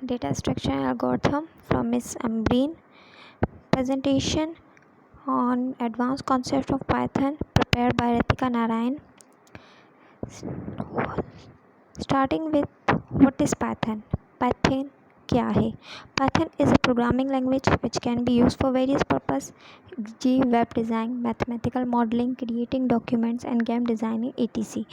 Data Structure and Algorithm from Ms. Ambreen. Presentation on Advanced Concept of Python prepared by Ritika Narayan. Starting with what is Python? Python क्या है? Python is a programming language which can be used for various purposes, e.g. web design, mathematical modeling, creating documents and game designing etc.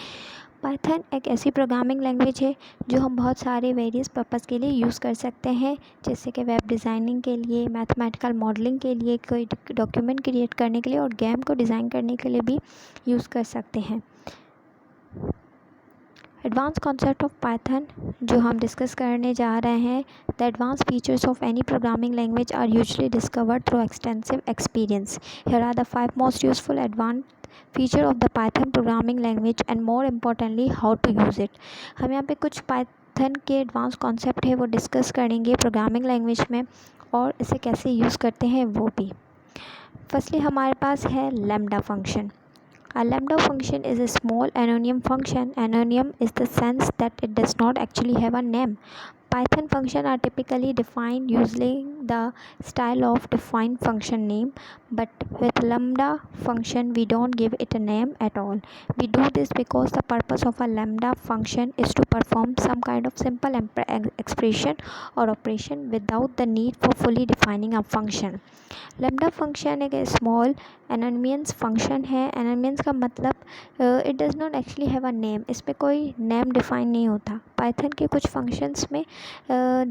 Python एक ऐसी programming language है जो हम बहुत सारे various purpose के लिए यूज़ कर सकते हैं, जैसे कि वेब डिज़ाइनिंग के लिए, मैथमेटिकल मॉडलिंग के लिए, कोई डॉक्यूमेंट क्रिएट करने के लिए और गेम को डिज़ाइन करने के लिए भी यूज़ कर सकते हैं। एडवांस कॉन्सेप्ट ऑफ पाइथन जो हम डिस्कस करने जा रहे हैं, the advance features of any programming language are usually discovered through extensive experience. Here are the 5 most useful advance feature of the Python programming language and more importantly how to use it. हम यहाँ पे कुछ Python के advance concept है वो discuss करेंगे programming language में, और इसे कैसे यूज़ करते हैं वो भी। फर्स्टली हमारे पास है lambda function. A lambda function is a small anonymous function. Anonymous is the sense that it does not actually have a name. Python functions are typically defined using the style of defined function name, but with lambda function we don't give it a name at all. We do this because the purpose of a lambda function is to perform some kind of simple expression or operation without the need for fully defining a function. Lambda function एक small anonymous function है। Anonymous का मतलब it does not actually have a name, इस पर कोई name define नहीं होता। Python के कुछ फंक्शंस में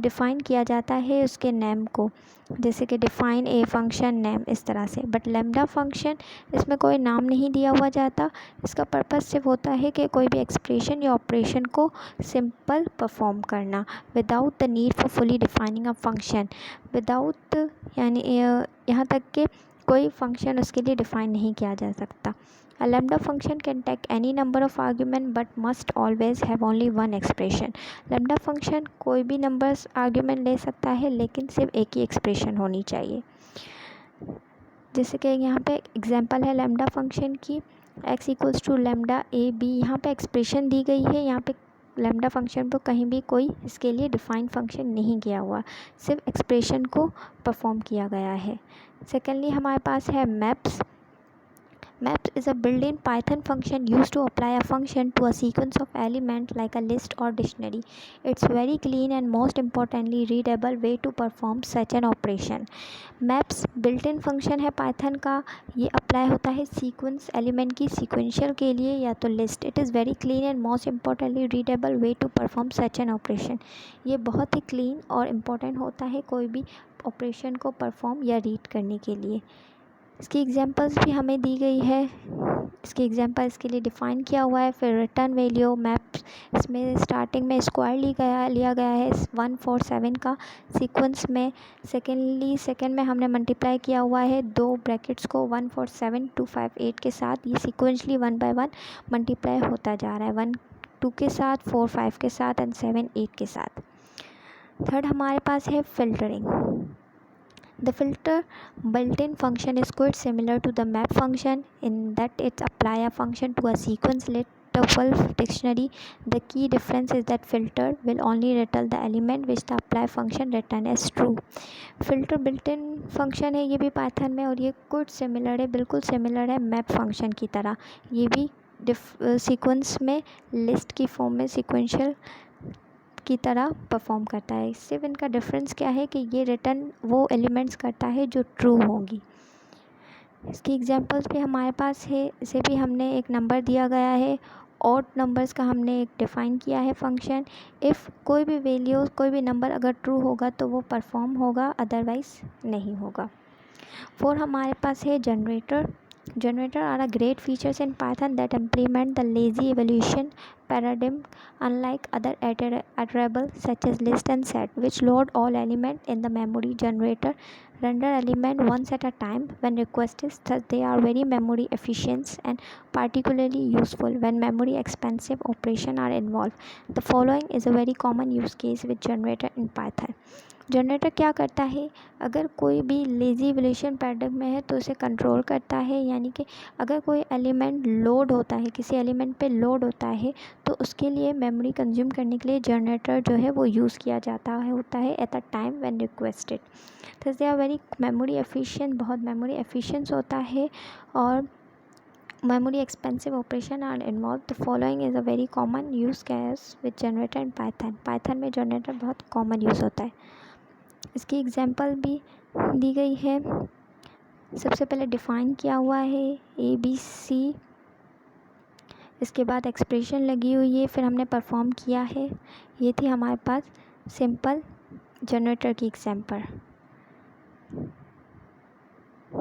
डिफ़ाइन किया जाता है उसके नेम को, जैसे कि डिफ़ाइन ए फंक्शन नेम इस तरह से, बट लैम्डा फंक्शन इसमें कोई नाम नहीं दिया हुआ जाता। इसका पर्पस सिर्फ होता है कि कोई भी एक्सप्रेशन या ऑपरेशन को सिंपल परफॉर्म करना without the need for fully defining a function. Without यानी यहाँ तक कि कोई फंक्शन उसके लिए डिफ़ाइन नहीं किया जा सकता। A lambda function can take any number of argument but must always have only one expression. lambda function कोई भी नंबर्स आर्ग्यूमेंट ले सकता है, लेकिन सिर्फ एक ही एक्सप्रेशन होनी चाहिए। जैसे कि यहाँ पे एग्जांपल है लैम्डा फंक्शन की, x equals to lambda a b. यहाँ पे एक्सप्रेशन दी गई है, यहाँ पे लैम्डा फंक्शन पर कहीं भी कोई इसके लिए डिफ़ाइन फंक्शन नहीं किया हुआ, सिर्फ एक्सप्रेशन को परफॉर्म किया गया है। सेकेंडली हमारे पास है maps. Maps is a built-in Python function used to apply a function to a sequence of elements like a list or dictionary. It's very clean and most importantly readable way to perform such an operation. Maps built-in function है Python का, ये apply होता है sequence element की sequential के लिए या तो list. It is very clean and most importantly readable way to perform such an operation. ये बहुत ही क्लीन और इम्पॉर्टेंट होता है कोई भी ऑपरेशन को परफॉर्म या रीड करने के लिए। इसकी एग्जांपल्स भी हमें दी गई है, इसकी एग्जांपल इसके लिए डिफ़ाइन किया हुआ है। फिर रिटर्न वैल्यू मैप्स, इसमें स्टार्टिंग में स्क्वायर लिया गया है 147 का सीक्वेंस में। सेकेंड में हमने मल्टीप्लाई किया हुआ है दो ब्रैकेट्स को 147 258 के साथ। ये सीक्वेंशली 1 बाय 1 मल्टीप्लाई होता जा रहा है, 1 2 के साथ, 4 5 के साथ एंड 7 8 के साथ। थर्ड हमारे पास है filtering. The filter built-in function is quite similar to the map function in that it apply a function to a sequence list of dictionary. The key difference is that filter will only return the element which the apply function return as true. filter built-in function है ये भी Python में, और ये कुछ similar है, बिल्कुल similar है मैप फंक्शन की तरह। ये भी सीक्वेंस में लिस्ट की फॉर्म में सीक्वेंशियल की तरह परफॉर्म करता है। सिर्फ इनका डिफरेंस क्या है कि ये रिटर्न वो एलिमेंट्स करता है जो ट्रू होंगी। इसकी एग्जांपल्स भी हमारे पास है, इसे भी हमने एक नंबर दिया गया है, ऑड नंबर्स का हमने एक डिफ़ाइन किया है फंक्शन। इफ़ कोई भी वैल्यू कोई भी नंबर अगर ट्रू होगा तो वो परफॉर्म होगा, अदरवाइज़ नहीं होगा। फोर हमारे पास है generator. Generator are a great features in Python that implement the lazy evaluation paradigm, unlike other iterables such as list and set, which load all elements in the memory. Generator render element once at a time when requested, thus they are very memory efficient and particularly useful when memory expensive operations are involved. The following is a very common use case with generator in Python. Generator क्या करता है, अगर कोई भी lazy evolution paradigm में है तो उसे कंट्रोल करता है, यानी कि अगर कोई एलिमेंट लोड होता है, किसी एलिमेंट पे लोड होता है तो उसके लिए मेमोरी कंज्यूम करने के लिए जनरेटर जो है वो यूज़ किया जाता है होता है at the time when requested. तो they are very memory efficient, बहुत मेमोरी एफिशिएंट होता है और memory expensive operation are involved. The following is a very common use case with generator in Python में जनरेटर बहुत कॉमन यूज़ होता है। इसकी एग्जांपल भी दी गई है। सबसे पहले डिफ़ाइन किया हुआ है ABC, इसके बाद एक्सप्रेशन लगी हुई है, फिर हमने परफॉर्म किया है। ये थी हमारे पास सिंपल जनरेटर की एग्जांपल।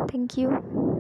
Thank you.